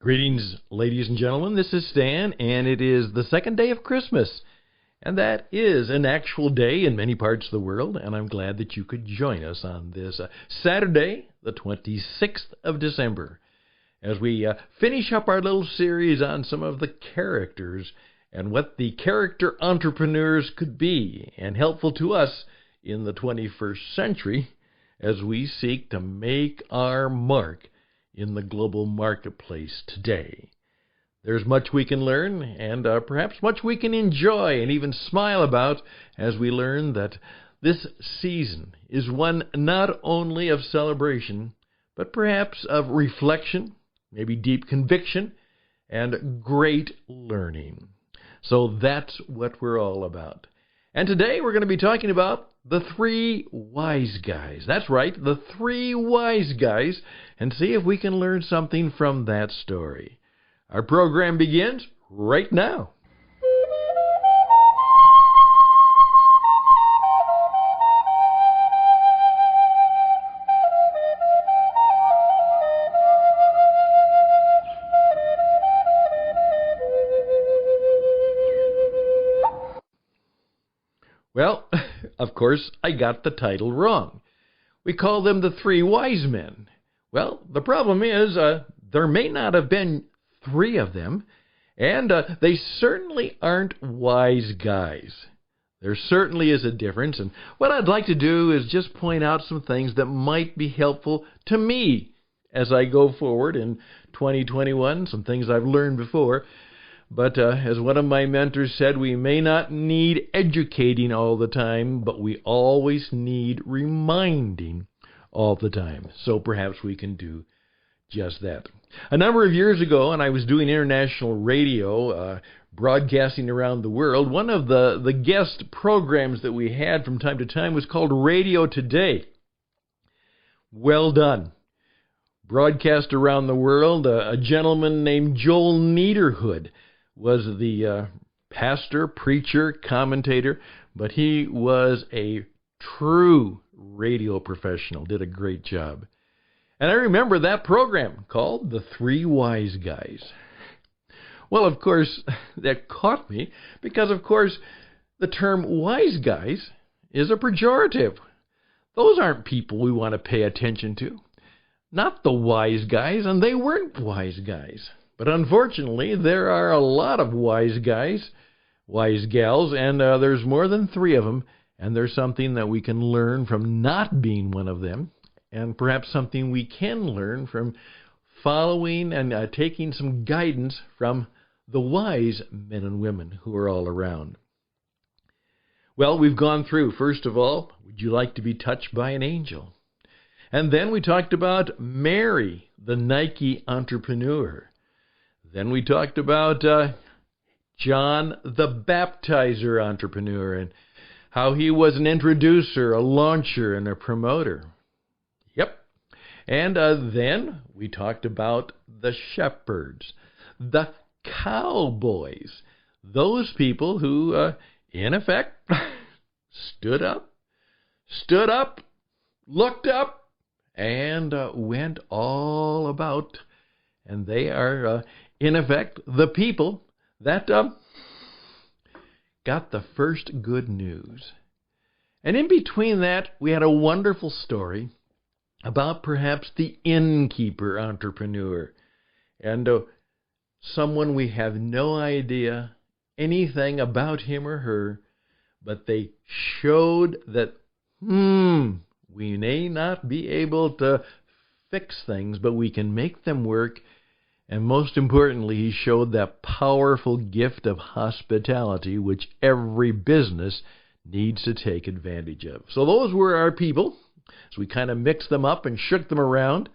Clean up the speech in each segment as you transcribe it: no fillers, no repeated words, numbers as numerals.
Greetings, ladies and gentlemen. This is Stan, and it is the second day of Christmas. And that is an actual day in many parts of the world, and I'm glad that you could join us on this Saturday, the 26th of December, as we finish up our little series on some of the characters and what the character entrepreneurs could be, and helpful to us in the 21st century as we seek to make our mark in the global marketplace today. There's much we can learn, and perhaps much we can enjoy and even smile about as we learn that this season is one not only of celebration, but perhaps of reflection, maybe deep conviction, and great learning. So that's what we're all about. And today we're going to be talking about the three wise guys. That's right, the three wise guys, and see if we can learn something from that story. Our program begins right now. Well, of course, I got the title wrong. We call them the three wise men. Well, the problem is there may not have been three of them, and they certainly aren't wise guys. There certainly is a difference, and what I'd like to do is just point out some things that might be helpful to me as I go forward in 2021, some things I've learned before. But as one of my mentors said, we may not need educating all the time, but we always need reminding all the time. So perhaps we can do just that. A number of years ago, and I was doing international radio, broadcasting around the world, one of the guest programs that we had from time to time was called Radio Today. Well done. Broadcast around the world, a gentleman named Joel Niederhood was the pastor, preacher, commentator, but he was a true radio professional, did a great job. And I remember that program called The Three Wise Guys. Well, of course, that caught me because, of course, the term wise guys is a pejorative. Those aren't people we want to pay attention to. Not the wise guys, and they weren't wise guys. But unfortunately, there are a lot of wise guys, wise gals, and there's more than three of them, and there's something that we can learn from not being one of them, and perhaps something we can learn from following and taking some guidance from the wise men and women who are all around. Well, we've gone through, first of all, would you like to be touched by an angel? And then we talked about Mary, the Nike entrepreneur. Then we talked about John the Baptizer entrepreneur and how he was an introducer, a launcher, and a promoter. Yep. And then we talked about the shepherds, the cowboys, those people who, in effect, stood up, looked up, and went all about. And they are, in effect, the people that got the first good news. And in between that, we had a wonderful story about perhaps the innkeeper entrepreneur. And someone we have no idea anything about him or her, but they showed that, we may not be able to fix things, but we can make them work. And most importantly, he showed that powerful gift of hospitality, which every business needs to take advantage of. So those were our people. So we kind of mixed them up and shook them around.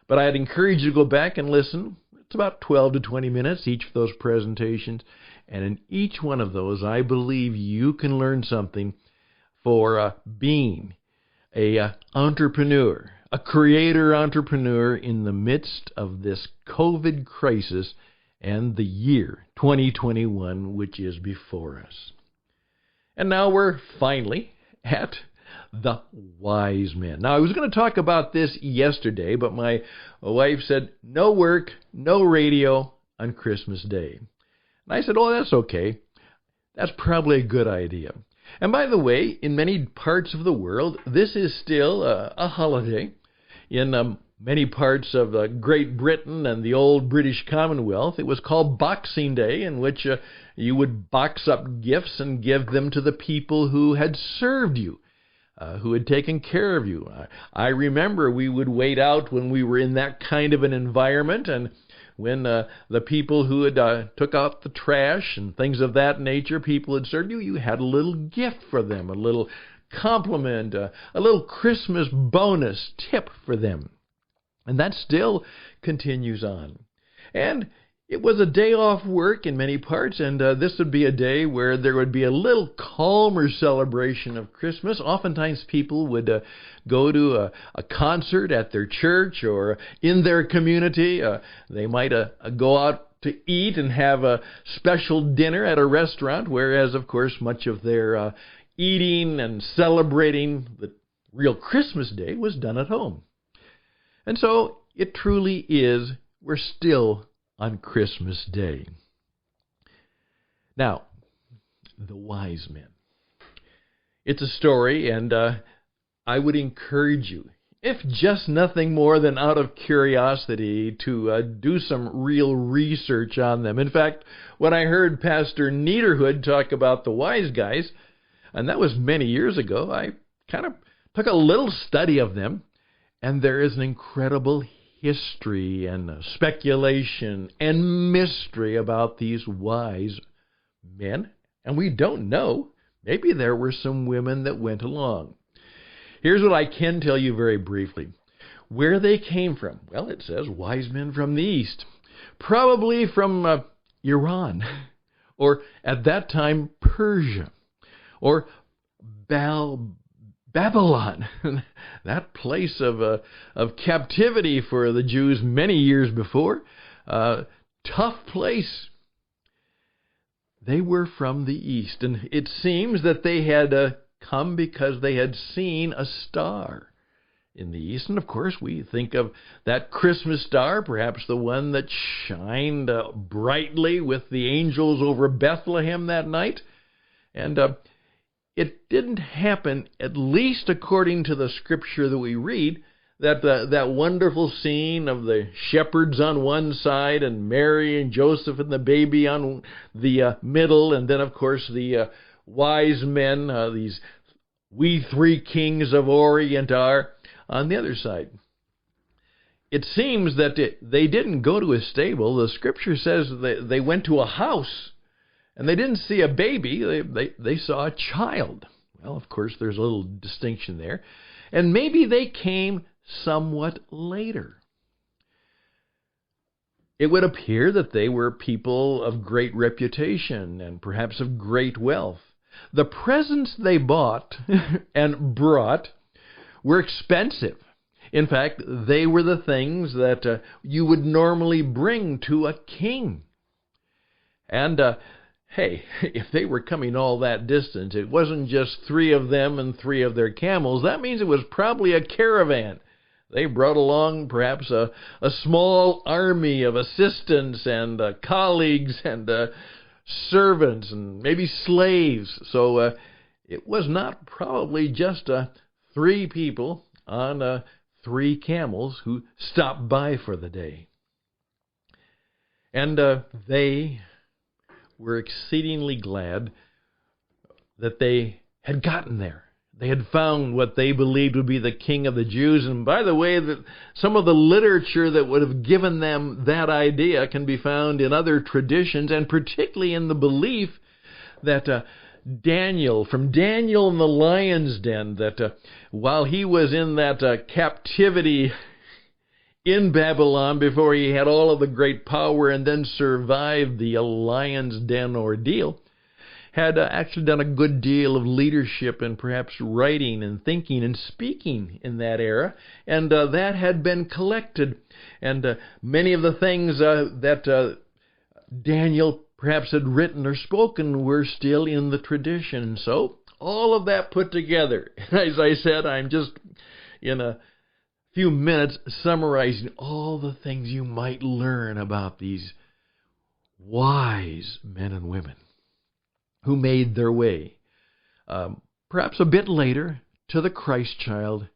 But I'd encourage you to go back and listen. It's about 12 to 20 minutes, each of those presentations. And in each one of those, I believe you can learn something for being an entrepreneur, a creator entrepreneur in the midst of this COVID crisis and the year 2021, which is before us. And now we're finally at the wise men. Now, I was going to talk about this yesterday, but my wife said, no work, no radio on Christmas Day. And I said, oh, that's okay. That's probably a good idea. And by the way, in many parts of the world, this is still a holiday. In many parts of Great Britain and the old British Commonwealth, it was called Boxing Day, in which you would box up gifts and give them to the people who had served you, who had taken care of you. I remember we would wait out when we were in that kind of an environment, and when the people who had took out the trash and things of that nature, people had served you, you had a little gift for them, a little compliment, a little Christmas bonus tip for them. And that still continues on. And it was a day off work in many parts, and this would be a day where there would be a little calmer celebration of Christmas. Oftentimes people would go to a concert at their church or in their community. They might go out to eat and have a special dinner at a restaurant, whereas, of course, much of their eating and celebrating the real Christmas day was done at home. And so it truly is, we're still on Christmas Day. Now, the wise men. It's a story, and I would encourage you, if just nothing more than out of curiosity, to do some real research on them. In fact, when I heard Pastor Niederhood talk about the wise guys, and that was many years ago, I kind of took a little study of them, and there is an incredible history and speculation and mystery about these wise men, and we don't know. Maybe there were some women that went along. Here's what I can tell you very briefly. Where they came from. Well, it says wise men from the east. Probably from Iran, or at that time Persia, or Babylon, that place of captivity for the Jews many years before. Tough place. They were from the east, and it seems that they had come because they had seen a star in the east. And of course, we think of that Christmas star, perhaps the one that shined brightly with the angels over Bethlehem that night. And it didn't happen, at least according to the scripture that we read, that wonderful scene of the shepherds on one side and Mary and Joseph and the baby on the middle, and then, of course, the wise men, these we three kings of Orient are, on the other side. It seems that they didn't go to a stable. The scripture says they went to a house. And they didn't see a baby, they saw a child. Well, of course, there's a little distinction there. And maybe they came somewhat later. It would appear that they were people of great reputation and perhaps of great wealth. The presents they bought and brought were expensive. In fact, they were the things that you would normally bring to a king. And hey, if they were coming all that distance, it wasn't just 3 of them and 3 of their camels. That means it was probably a caravan. They brought along perhaps a small army of assistants and colleagues and servants and maybe slaves. So it was not probably just 3 people on 3 camels who stopped by for the day. And they were exceedingly glad that they had gotten there. They had found what they believed would be the King of the Jews. And by the way, some of the literature that would have given them that idea can be found in other traditions, and particularly in the belief that from Daniel in the lion's den, that while he was in that captivity in Babylon before he had all of the great power and then survived the lion's den ordeal, had actually done a good deal of leadership and perhaps writing and thinking and speaking in that era, and that had been collected. And many of the things that Daniel perhaps had written or spoken were still in the tradition. So all of that put together. As I said, I'm just in a few minutes summarizing all the things you might learn about these wise men and women who made their way, perhaps a bit later, to the Christ child,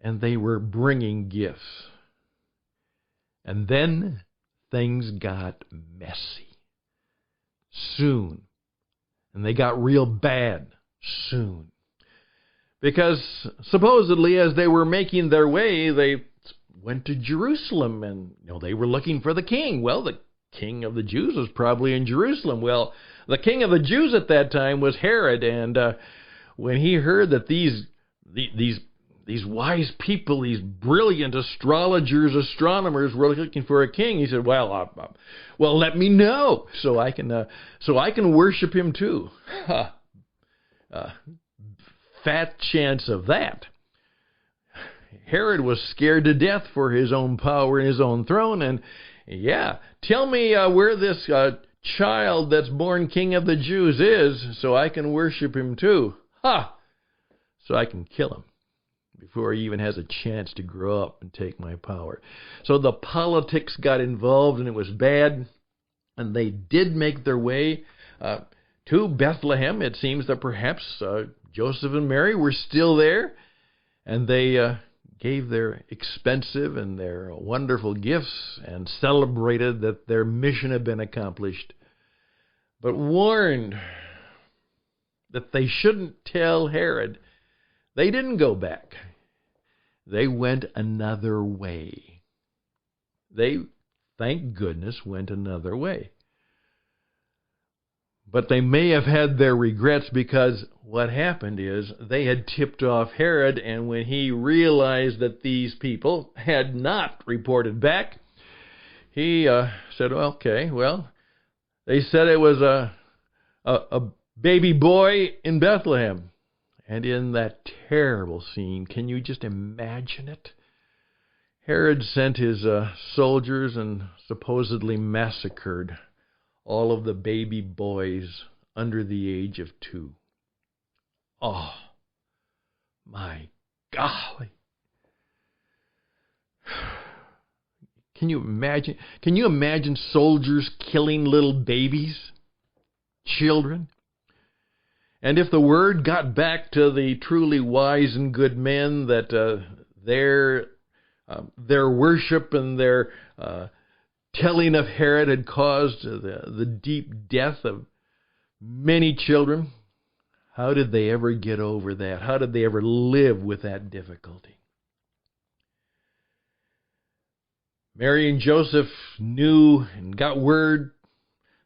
and they were bringing gifts. And then things got messy soon, and they got real bad soon. Because supposedly as they were making their way, they went to Jerusalem, and they were looking for the king. Well, the king of the Jews was probably in Jerusalem. Well, the king of the Jews at that time was Herod, and when he heard that these wise people, these brilliant astrologers, astronomers were looking for a king, he said, well, let me know so I can worship him too. Fat chance of that. Herod was scared to death for his own power and his own throne, and tell me where this child that's born king of the Jews is so I can worship him too. So I can kill him before he even has a chance to grow up and take my power. So the politics got involved, and it was bad, and they did make their way to Bethlehem. It seems that perhaps Joseph and Mary were still there, and they gave their expensive and their wonderful gifts and celebrated that their mission had been accomplished, but warned that they shouldn't tell Herod. They didn't go back. They went another way. They, thank goodness, went another way. But they may have had their regrets, because what happened is they had tipped off Herod, and when he realized that these people had not reported back, he said, okay, well, they said it was a baby boy in Bethlehem. And in that terrible scene, can you just imagine it? Herod sent his soldiers and supposedly massacred all of the baby boys under the age of 2. Oh, my golly. Can you imagine? Can you imagine soldiers killing little babies, children? And if the word got back to the truly wise and good men that their worship and their telling of Herod had caused the deep death of many children, how did they ever get over that? How did they ever live with that difficulty? Mary and Joseph knew and got word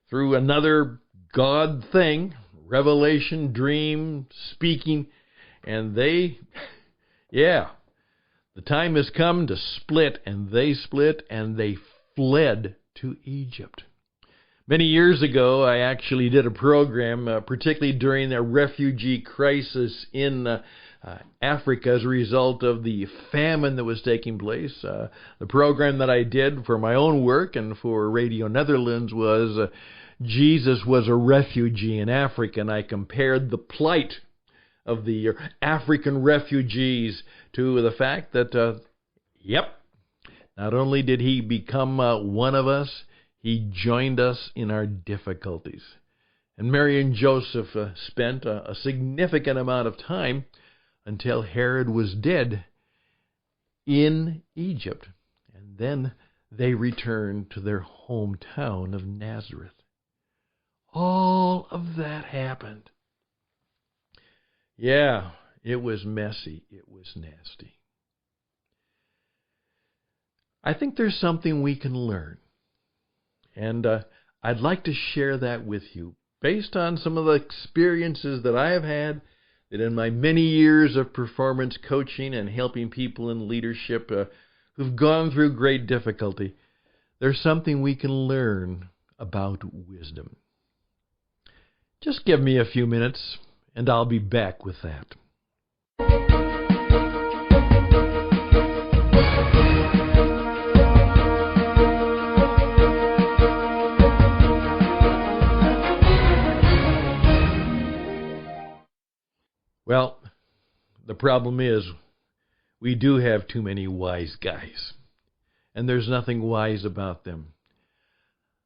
through another God thing, revelation, dream, speaking, and the time has come to split, and they split, and they fled to Egypt. Many years ago, I actually did a program, particularly during a refugee crisis in Africa as a result of the famine that was taking place. The program that I did for my own work and for Radio Netherlands was Jesus was a refugee in Africa, and I compared the plight of the African refugees to the fact that, not only did he become one of us, he joined us in our difficulties. And Mary and Joseph spent a significant amount of time until Herod was dead in Egypt. And then they returned to their hometown of Nazareth. All of that happened. Yeah, it was messy. It was nasty. I think there's something we can learn. And I'd like to share that with you based on some of the experiences that I have had, that in my many years of performance coaching and helping people in leadership who've gone through great difficulty, there's something we can learn about wisdom. Just give me a few minutes, and I'll be back with that. problem is we do have too many wise guys, and there's nothing wise about them.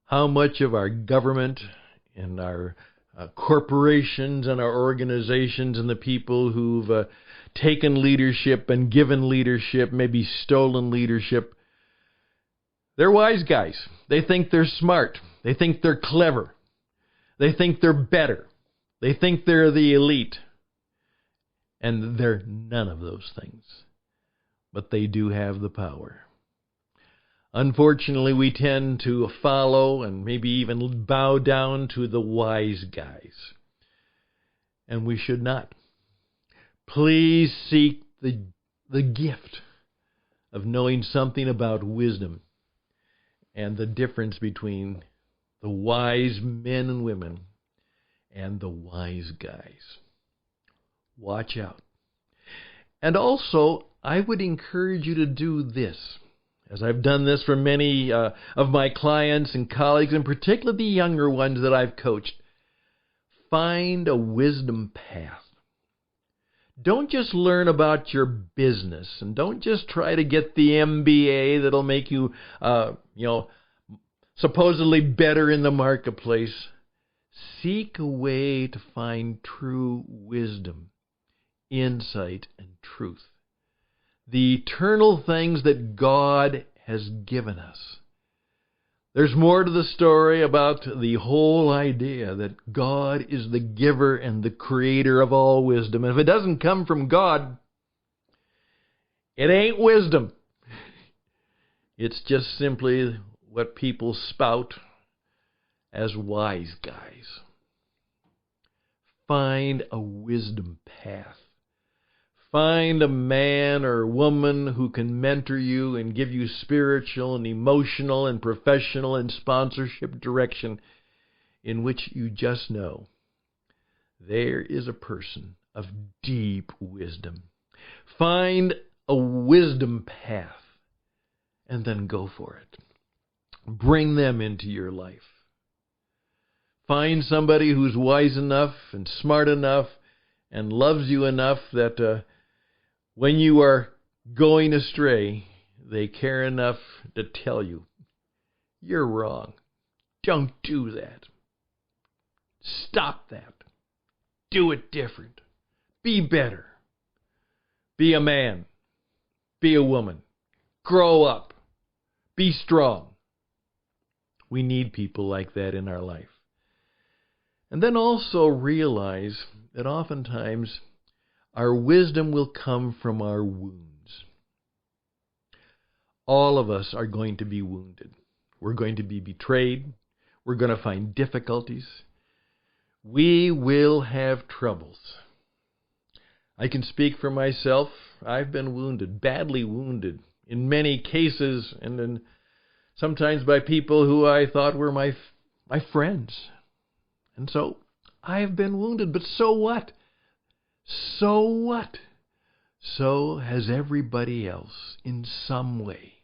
How much of our government and our corporations and our organizations and the people who've taken leadership and given leadership, maybe stolen leadership, they're wise guys. They think they're smart. They think they're clever. They think they're better. They think they're the elite. And they're none of those things. But they do have the power. Unfortunately, we tend to follow and maybe even bow down to the wise guys. And we should not. Please seek the gift of knowing something about wisdom and the difference between the wise men and women and the wise guys. Watch out. And also, I would encourage you to do this, as I've done this for many of my clients and colleagues, and particularly the younger ones that I've coached. Find a wisdom path. Don't just learn about your business, and don't just try to get the MBA that'll make you, supposedly better in the marketplace. Seek a way to find true wisdom, insight, and truth. The eternal things that God has given us. There's more to the story about the whole idea that God is the giver and the creator of all wisdom. And if it doesn't come from God, it ain't wisdom. It's just simply what people spout as wise guys. Find a wisdom path. Find a man or woman who can mentor you and give you spiritual and emotional and professional and sponsorship direction in which you just know there is a person of deep wisdom. Find a wisdom path and then go for it. Bring them into your life. Find somebody who's wise enough and smart enough and loves you enough that when you are going astray, they care enough to tell you, you're wrong. Don't do that. Stop that. Do it different. Be better. Be a man. Be a woman. Grow up. Be strong. We need people like that in our life. And then also realize that oftentimes our wisdom will come from our wounds. All of us are going to be wounded. We're going to be betrayed. We're going to find difficulties. We will have troubles. I can speak for myself. I've been wounded, badly wounded, in many cases, and then sometimes by people who I thought were my friends. And so I've been wounded, but so what? So what? So has everybody else in some way.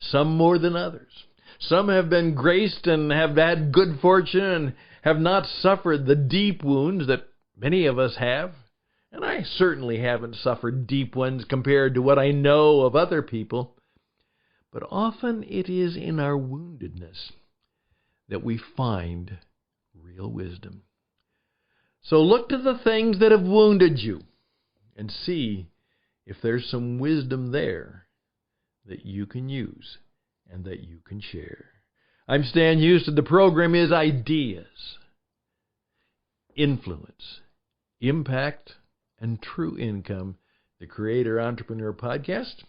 Some more than others. Some have been graced and have had good fortune and have not suffered the deep wounds that many of us have. And I certainly haven't suffered deep ones compared to what I know of other people. But often it is in our woundedness that we find real wisdom. So look to the things that have wounded you and see if there's some wisdom there that you can use and that you can share. I'm Stan Houston. The program is Ideas, Influence, Impact, and True Income, the Creator Entrepreneur Podcast.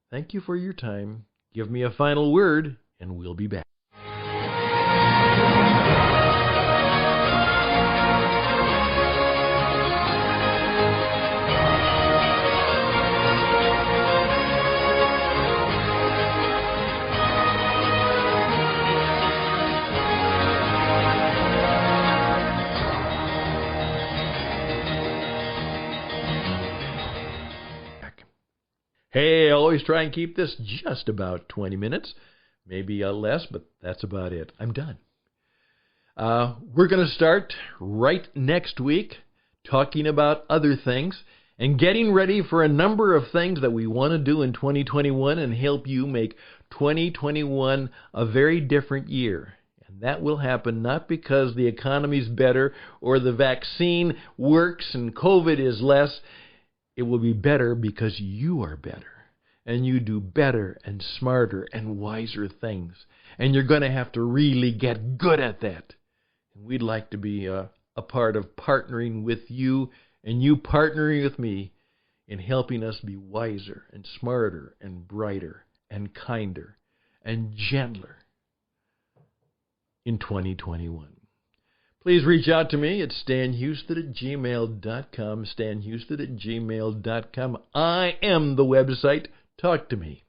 Thank you for your time. Give me a final word, and we'll be back. Hey, I always try and keep this just about 20 minutes, maybe less, but that's about it. I'm done. We're going to start right next week talking about other things, and getting ready for a number of things that we want to do in 2021 and help you make 2021 a very different year. And that will happen not because the economy's better or the vaccine works and COVID is less. It will be better because you are better. And you do better and smarter and wiser things. And you're going to have to really get good at that. And we'd like to be a part of partnering with you and you partnering with me in helping us be wiser and smarter and brighter and kinder and gentler in 2021. Please reach out to me at stanhouston@gmail.com, stanhouston@gmail.com. I am the website. Talk to me.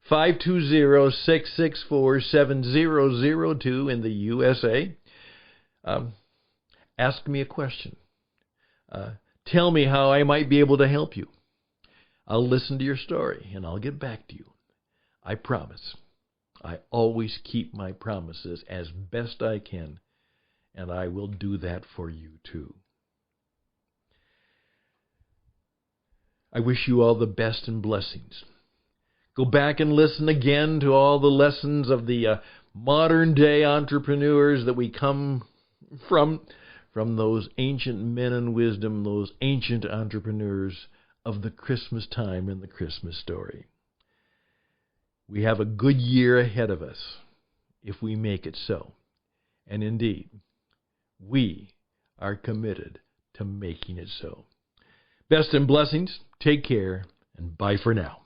520-664-7002 in the USA. Ask me a question. Tell me how I might be able to help you. I'll listen to your story and I'll get back to you. I promise. I always keep my promises as best I can, and I will do that for you too. I wish you all the best and blessings. Go back and listen again to all the lessons of the modern day entrepreneurs that we come from those ancient men in wisdom, those ancient entrepreneurs of the Christmas time and the Christmas story. We have a good year ahead of us if we make it so. And indeed, we are committed to making it so. Best and blessings, take care, and bye for now.